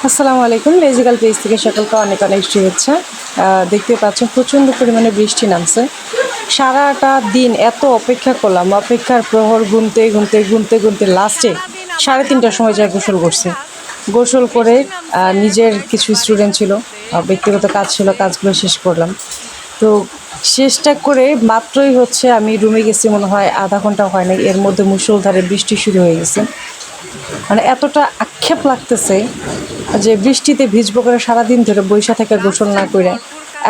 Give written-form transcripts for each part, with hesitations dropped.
আসসালামু আলাইকুম। লেজিক্যাল পেজ থেকে সকলকে অনেক অনেক শুভেচ্ছা। দেখতে পাচ্ছেন প্রচণ্ড পরিমাণে বৃষ্টি নামছে। সারাটা দিন এত অপেক্ষা করলাম, অপেক্ষার প্রহর গুনতে গুনতে গুনতে গুনতে লাস্টে 3:30টার সময় যায় গোসল করছে। গোসল করে নিজের কিছু স্টুডেন্ট ছিল, ব্যক্তিগত কাজ ছিল, কাজগুলো শেষ করলাম। তো শেষটা করে মাত্রই হচ্ছে আমি রুমে গেছি, মনে হয় আধা ঘন্টা হয় নাই, এর মধ্যে মুষলধারে বৃষ্টি শুরু হয়ে গেছে। মানে এতটা আক্ষেপ লাগতেছে যে বৃষ্টিতে ভিজবো করে সারাদিন ধরে বৈশা থেকে গোসল না করে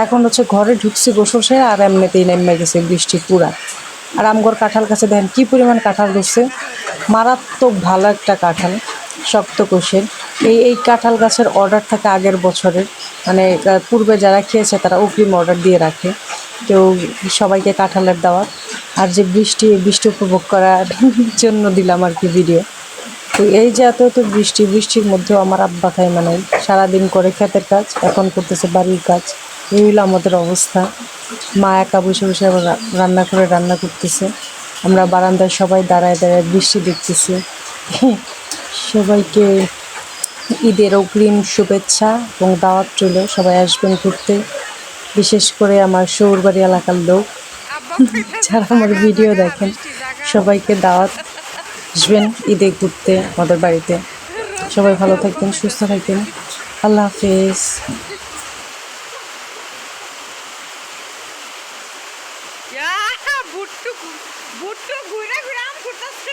এখন হচ্ছে ঘরে ঢুকছি গোসল সেরে আর এমনিতেই নেমে গেছে বৃষ্টি পুরা। আর আমগর কাঁঠাল গাছে দেখেন কী পরিমাণ কাঁঠাল ধরছে, মারাত্মক ভালো একটা কাঁঠাল, শক্ত কোষের। এই কাঁঠাল গাছের অর্ডার থাকে আগের বছরের, মানে পূর্বে যারা খেয়েছে তারা অগ্রিম অর্ডার দিয়ে রাখে। তো সবাইকে কাঁঠালের দাওয়াত। আর যে বৃষ্টি উপভোগ করার জন্য দিলাম আর কি ভিডিও। তো এই যে এত বৃষ্টির মধ্যেও আমার আব্বা খায়, মানে সারাদিন করে ক্ষেতের কাজ, এখন করতেছে বাড়ির কাজ। এই হলো আমাদের অবস্থা। মা একা বসে বসে আবার রান্না করতেছে। আমরা বারান্দায় সবাই দাঁড়ায় দাঁড়ায় বৃষ্টি দেখতেছি। সবাইকে ঈদের অগ্রিম শুভেচ্ছা এবং দাওয়াত রইল, সবাই আসবেন ঘুরতে। বিশেষ করে আমার শ্বশুরবাড়ি এলাকার লোক যারা আমার ভিডিও দেখেন, সবাইকে দাওয়াত, আসবেন ঈদে ঘুরতে আমাদের বাড়িতে। সবাই ভালো থাকবেন, সুস্থ থাকবেন। আল্লাহ হাফেজ। বুট্টু বুট্টু ঘুরে ঘুরে আম ঘুরতেছে